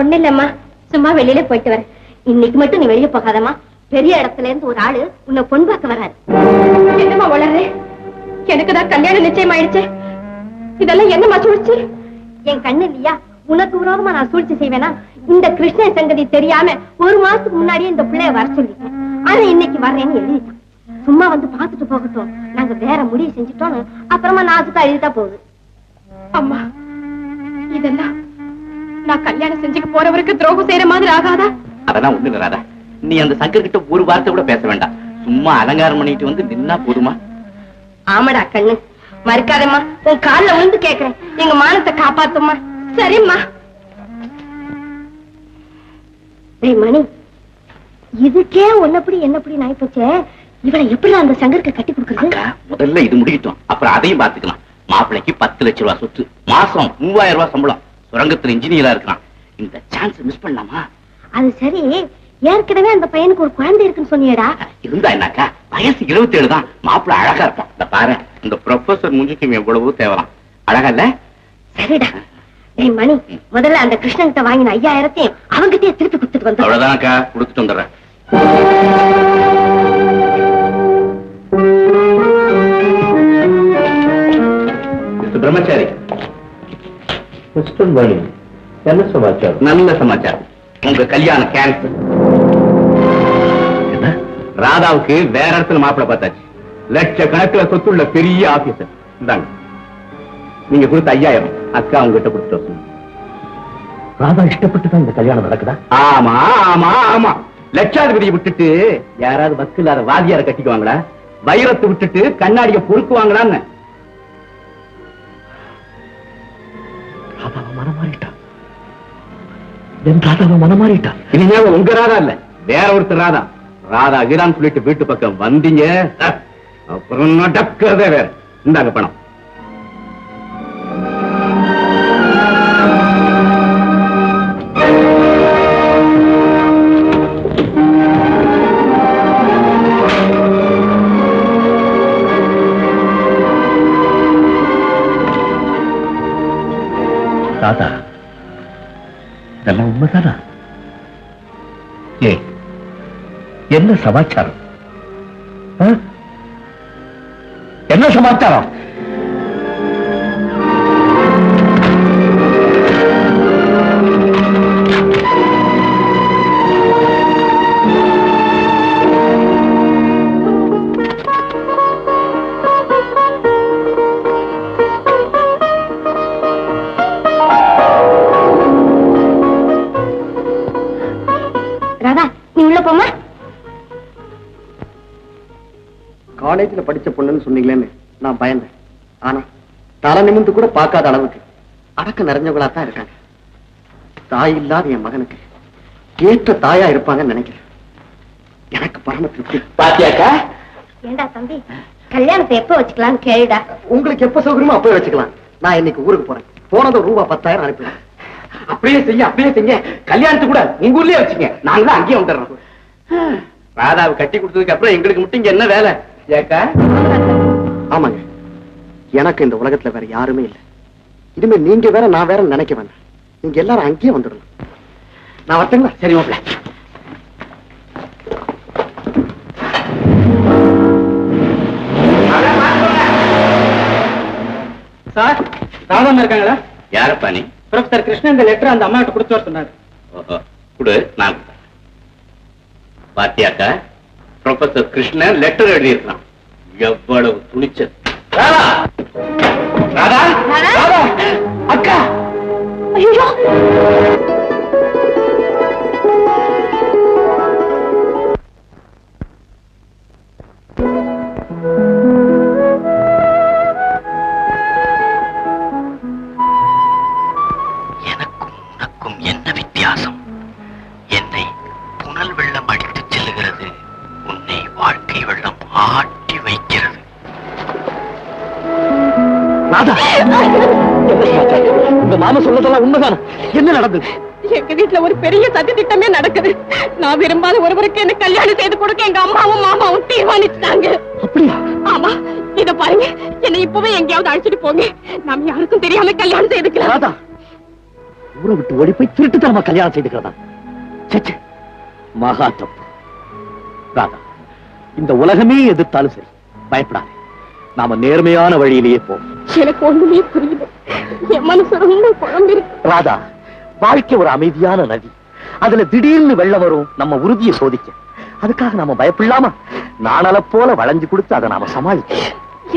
ஒண்ணு இல்லம்மா, சும்மா வெளியில போயிட்டு வரேன். இன்னைக்கு மட்டும் நீ வெளியே போகாதம்மா. பெரிய இடத்துல இருந்து ஒரு ஆளு உன்னை பொன் பார்க்க வராது. என்னம்மா வளர்றே? எனக்குதான் கல்யாணம் நிச்சயம் ஆயிடுச்சு. இதெல்லாம் என்னம்மா சூழ்ச்சி? என் கண்ணு இல்லையா? உனக்கு விரோதமா நான் சூழ்ச்சி செய்வேனா? இந்த கிருஷ்ண சங்கதி தெரியாம ஒரு மாசத்துக்கு முன்னாடியே இந்த பிள்ளைய வர சொல்லிட்டேன். ஆனா இன்னைக்கு வர்றேன்னு எழுதிட்டான். சும்மா வந்து பாத்துட்டு போகட்டும், நாங்க வேற முடிவு செஞ்சுட்டோம்னு அப்புறமா நாசுக்கா எழுதிட்டா போகுது. அம்மா, இதெல்லாம் நான் கல்யாணம் செஞ்சுக்க போறவருக்கு துரோகம் செய்யற மாதிரி ஆகாதா? அதெல்லாம் ஒண்ணு இல்ல ராதா. நீ அந்த சங்கர் கிட்ட ஒரு வார்த்தை கூட பேச வேண்டாம். சும்மா அலங்காரம் பண்ணிட்டு வந்து நின்னா போதுமா? ஆமாடா கண்ணு, மறுக்காதம்மா. உன் கால்ல விழுந்து கேக்குறேன், எங்க மானத்தை காப்பாத்துமா. சரிம்மா. மணி, இதுக்கே ஒன்னப்படி என்னப்படி நாய் போச்சே. இவளை எப்படி அந்த சங்கருக்கு கட்டி கொடுக்குறது? முதல்ல இது முடிக்கட்டும், அப்புறம் அதையும் பாத்துக்கலாம். மாப்பிள்ளைக்கு 10 லட்சம் ரூபாய் சொத்து, மாசம் 3000 ரூபாய் சம்பளம், சுரங்கத்துல இன்ஜினியரா இருக்கான். இந்த சான்ஸ் மிஸ் பண்ணலாமா? அது சரி, ஏற்கனவே அந்த பையனுக்கு ஒரு குழந்தை இருக்குன்னு சொன்னியடா. இருந்தா என்னக்கா, வயசு 27 தான். மாப்பிள்ளை அழகா இருப்பான். இந்த பாரு, இந்த ப்ரொஃபசர் முஞ்சுக்கு எவ்வளவோ தேவலாம். அழகா இல்ல? சரிடா. மணி, முதல்ல அந்த கிருஷ்ணன்கிட்ட வாங்கின 5000 அவங்கிட்டே திருப்பி கொடுத்துட்டு வந்து. அவ்வளவுதான்க்கா, கொடுத்துட்டு வந்துடுறேன். பிரம்மச்சாரி, என்ன சமாச்சாரம்? நல்ல சமாச்சாரம். உங்க கல்யாணம் கேன்சல். ராதாவுக்கு வேற இடத்துல மாப்பிள்ளை பார்த்தாச்சு. லட்சக்கணக்கில் சொத்துள்ள பெரிய ஆபீசர். இந்தாங்க, நீங்க கொடுத்த 5000 அக்கா உங்ககிட்ட கொடுத்து. ராதா இஷ்டப்பட்டுதான் இந்த கல்யாணம் நடக்குதா? ஆமா ஆமா ஆமா. லட்சாதிபதியை விட்டுட்டு யாராவது பஸ் இல்லாத வாதியார கட்டிக்குவாங்களா? வைரத்தை விட்டுட்டு கண்ணாடியை பொறுக்குவாங்களான்னு. ராதாவை மனமாறிட்டா. என் ராதாவை மனமாறிட்டா. இனிமே உங்க ராதா இல்ல, வேற ஒருத்தர் ராதா. ராதா கீரான்னு சொல்லிட்டு வீட்டு பக்கம் வந்தீங்க, அப்புறம் நடக்கிறதே வேற. இந்தாங்க பணம். ராதா, இதெல்லாம் உண்மைதானா? ஏ, என்ன சமாச்சாரம்? என்ன சமாச்சாரம்? காலேஜ்ல படிச்ச பொண்ணுன்னு சொன்னீங்களேன்னு நான் பயந்தேன். ஆனா தலை நிமிந்து கூட பார்க்காத அளவுக்கு அடக்க நிறைஞ்சவங்களா தான் இருக்காங்க. தாய் இல்லாத என் மகனுக்கு ஏற்ற தாயா இருப்பாங்கன்னு நினைக்கிறேன். எனக்கு பரம திருப்தி. பாத்தியாக்கா? ஏண்டா தம்பி, கல்யாணத்தை எப்ப வச்சுக்கலாம்னு கேளுடா. உங்களுக்கு எப்ப சௌகரியமோ அப்பவே வச்சுக்கலாம். நான் இன்னைக்கு ஊருக்கு போறேன். போனதும் ரூபாய் 10,000 அனுப்பிடுறேன். அப்படியே செய்ய. கல்யாணத்து கூட உங்க ஊர்லயே வச்சுங்க, நாங்க தான் அங்கேயே வந்துடுறோம். ராதாவை கட்டி கொடுத்ததுக்கு அப்புறம் எங்களுக்கு மட்டும் இங்க என்ன வேலை? ஆமாங்க, எனக்கு இந்த உலகத்துல வேற யாருமே இல்லை. இனிமே நீங்க வேற நான் வேற நினைக்க வேண்டாம். நீங்க எல்லாரும் அங்கேயே வந்துடலாம். நான் வரட்டுங்களா? சரி மாப்பிள்ள. சார், ராதா இருக்காங்களா? யாரப்பா நீ? ப்ரொஃபசர் கிருஷ்ணன் இந்த லெட்டர் அந்த அம்மாட்ட கொடுத்து வர சொன்னாரு. கொடு, நான் பாத்தியாக்கா, ப்ரொஃபசர் கிருஷ்ணன் லெட்டர் எழுதியிருக்கான். எவ்வளவு துணிச்சல்! ராதா, ராதா, ராதா, அக்கா! ஐயோ, எனக்கும் உனக்கும் என்ன வித்தியாசம்? என்னை புனல் வெள்ளம் அடித்து செல்லுகிறது, உன்னை வாழ்க்கை வெள்ளம் ஆட்டி வைக்கிறது. ராதா, உங்க மாமா சொல்லதெல்லாம் உண்மைதான? என்ன நடந்தது? எங்க வீட்டுல ஒரு பெரிய சதி திட்டமே நடக்குது. நான் விரும்பாத ஒருவருக்கு என்ன கல்யாணம் செய்து கொடுக்க எங்க அம்மாவும் மாமாவும் தீர்மானிச்சுட்டாங்க. அப்படியா? ஆமா, இத பாருங்க, என்னை இப்பவே எங்கேயாவது அழைச்சிட்டு போங்க. நாம யாருக்கும் தெரியாம கல்யாணம் செய்துக்கலாம். ராதா, ஊரை விட்டு ஓடி போய் திருட்டுத்தனமா கல்யாணம் செய்துக்கிறதா? சச்சே, மகா தப்பு. ராதா, இந்த உலகமே எதிர்த்தாலும் சரி, பயப்படாதே. நாம நேர்மையான வழியிலேயே போவோம். எனக்கு ஒண்ணுமே புரியல. என் மனசு ரொம்ப குழம்பிருக்கு. ராதா, வாழ்க்கை ஒரு அமைதியான நதி. அதுல திடீர்னு வெள்ளம் வரும். நம்ம உறுதியை சோதிக்க. அதுக்காக நாம பயப்படலாமா? நாணல போல வளைஞ்சு கொடுத்து அதை நாம சமாளிக்க.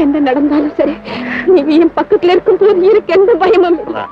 என்ன நடந்தாலும் சரி, நீங்க என் பக்கத்துல இருக்கும் போது இருக்கு எந்த பயமும் இல்லை.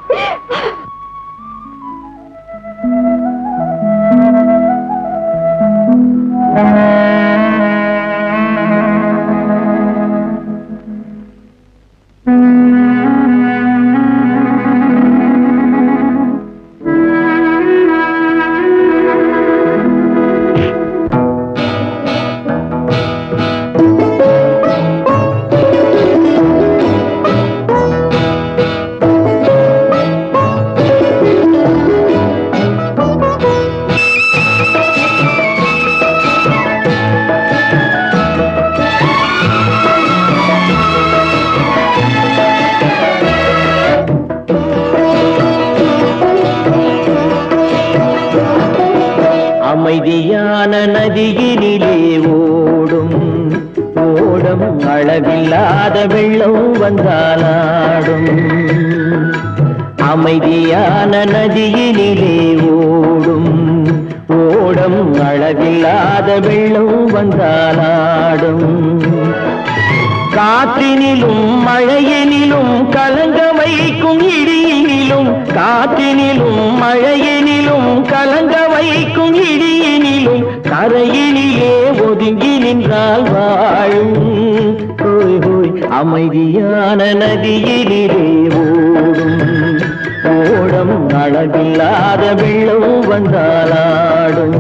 அமைதியான நதியினிலே ஓடும் ஓடம் அளவில்லாத வெள்ளம் வந்தாலாடும். அமைதியான நதியினிலே ஓடும் ஓடம் அளவில்லாத வெள்ளம் வந்தாலாடும். காற்றினிலும் மழையினிலும் கலங்க வைக்கும் இடியினிலும், காற்றினிலும் மழையினிலும் கலங்க வைக்கும் இடியினிலும், கரையினிலே ஒதுங்கி நின்றால் வாழும். ஹோய் ஹோய், அமைதியான நதியினிலே ஓடும் ஓடம் அளவில்லாத வெள்ளம் வந்தாலாடும்.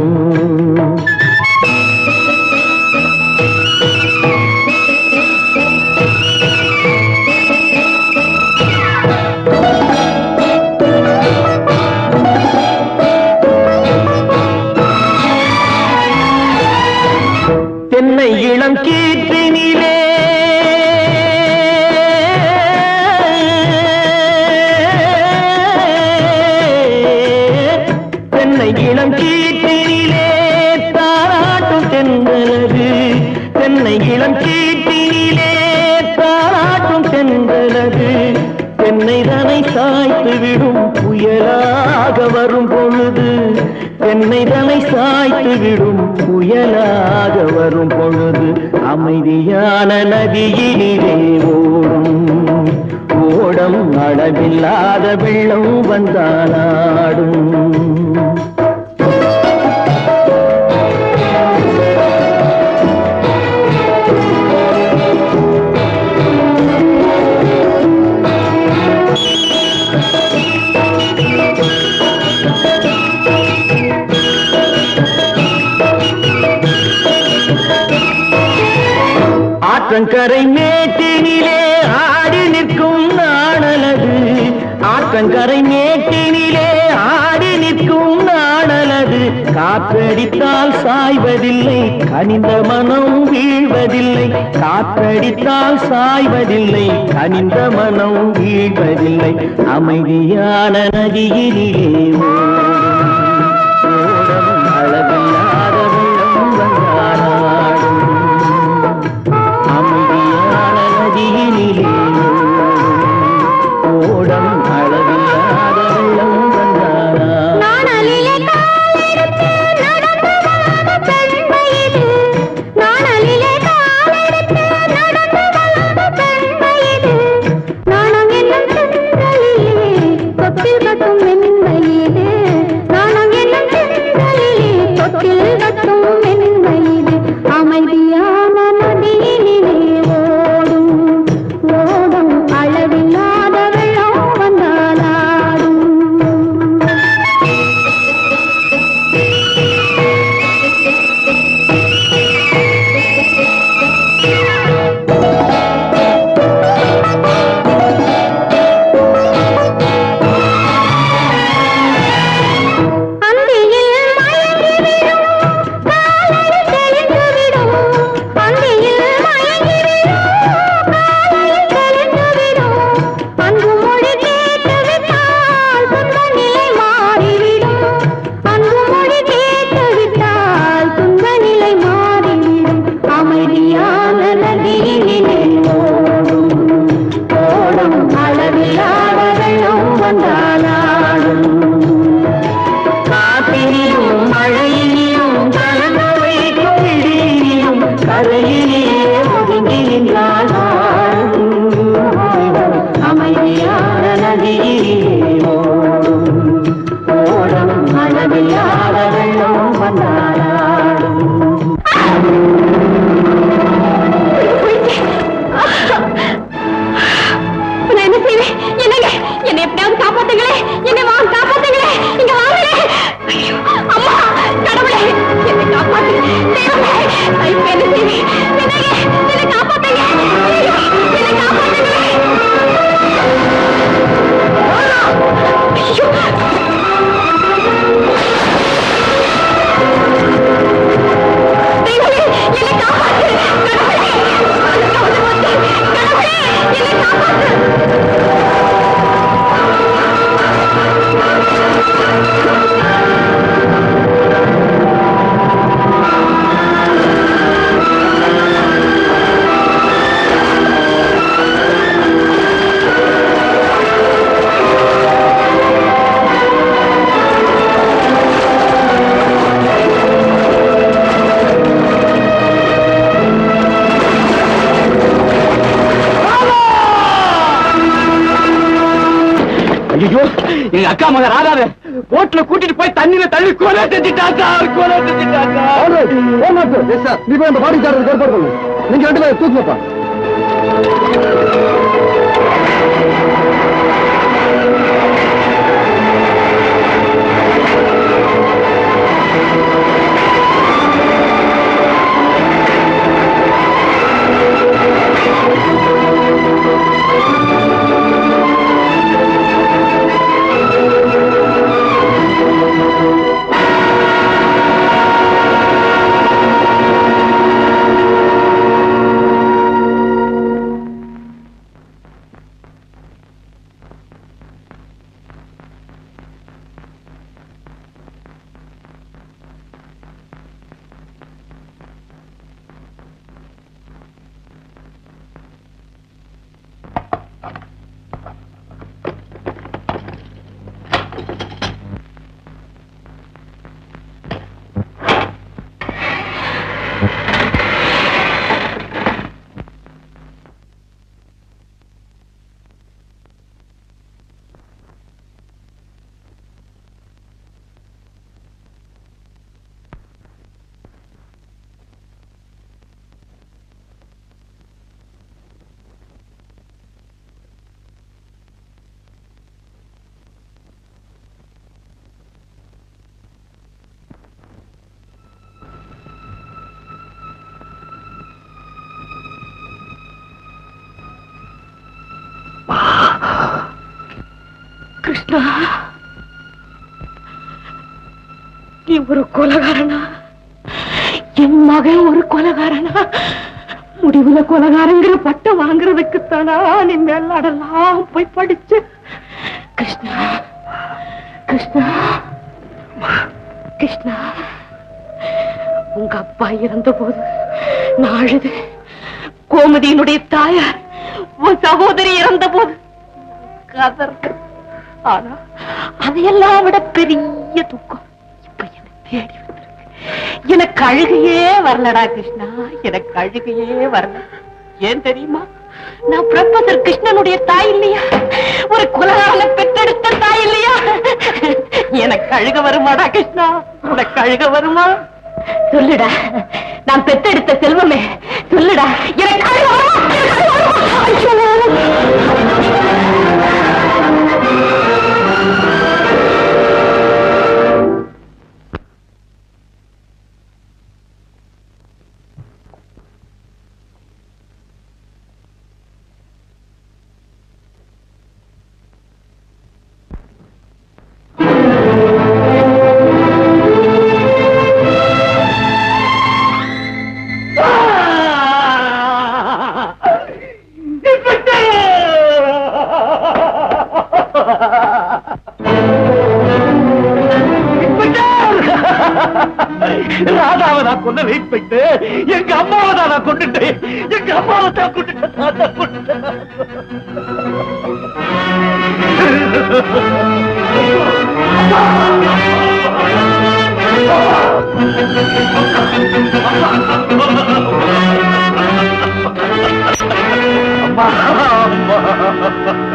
தென்னை இளம் கீற்றினிலே தென்னை இளம் கீற்றினிலே தாராட்டும் தென்றலது. தென்னை இளம் கீற்றினிலே தாராட்டும் தென்றலது. தென்னை தனை சாய்த்து விடும் புயலாக வரும் பொழுது, தென்னை தனை சாய்த்து விடும் புயலாக வரும் பொழுது, அமைதியான நதியினிலே ஓடும் ஓடம் அளவில்லாத வெள்ளம் வந்தாலாடும். ஆற்றங்கரை மேட்டினிலே ஆடி நிற்கும் நாணலது. ஆற்றங்கரை மேட்டினிலே ஆடி நிற்கும் நாணலது. காற்றடித்தால் சாய்வதில்லை, கனிந்த மனம் வீழ்வதில்லை. காற்றடித்தால் சாய்வதில்லை, கனிந்த மனம் வீழ்வதில்லை. அமைதியான நதியினிலே ஓடும் அளவில்லாத வெள்ளம் வந்தாலாடும். அமைதியான நதியினிலே ஓடம் அளவில்லாத வெள்ளம் வந்தாலாடும். நாணம் என்னும் அளவில்லாத வெள்ளம் வந்தாடும். நான் என்ன செய்வேன்? என்னங்க என்னை எப்படியாவது காப்பாத்துங்களே, என்னை வாங்க காப்பாத்துங்களே, இங்க வாங்களே. ஐயோ, அம்மா, கடவுளே, என்னை காப்பாத்து, தெய்வமே, நான் இப்ப என்ன செய்வேன்? என்னங்க என்னை காப்பாத்துங்க, ஐயோ, என்னை காப்பாத்துங்களே. ஐயோ, தெய்வமே, என்னை காப்பாத்து, கடவுளே, கடவுளே, என்னை காப்பாத்து. ஐயோ, எங்க அக்கா மக ராதாவே போட்ல கூட்டிட்டு போய் தண்ணியில தள்ளி கொலை செஞ்சுட்டாக்கா, கொலை செஞ்சுட்டாக்கா. நீ போய் அந்த பாடி சார்ஜ் ஏற்பாடு பண்ணு. நீங்க ரெண்டு பேரும் தூக்குங்கப்பா. கிருஷ்ணா, நீ ஒரு கொலைகாரனா? என் மகன் ஒரு கொலைகாரனா? முடிவுல கொலைகாரங்கிற பட்டம் வாங்குறதுக்குத்தானா நீ மேலாடெல்லாம் போய் படிச்சு? கிருஷ்ணா, கிருஷ்ணா, கிருஷ்ணா, உங்க அப்பா இறந்த போது நான் அழுது. கோமதியினுடைய தாயார் உன் சகோதரி இறந்த போது கதறது. ஆனா அதையெல்லாம் விட பெரிய துக்கம் இப்ப எனக்கு தேடி வந்திருக்கு. எனக்கு அழுகையே வரலடா கிருஷ்ணா, எனக்கு அழுகையே வரல. ஏன் தெரியுமா? நான் ப்ரொஃபசர் கிருஷ்ணனுடைய தாய் இல்லையா? ஒரு கொலைகாரனை பெற்றெடுத்த தாய் இல்லையா? எனக்கு அழுக வருமாடா கிருஷ்ணா? உனக்கு அழுக வருமா? சொல்லுடா, நான் பெற்றெடுத்த செல்வமே, சொல்லுடா, எனக்கு அழுக வருமா? ராதாவை நான் கொண்டு வெயிட் போயிட்டு எங்க அம்மாவை தான் நான் கொண்டுட்டேன். எங்க அம்மாவை தான் கொண்டுட்டேன். அம்மா, அம்மா.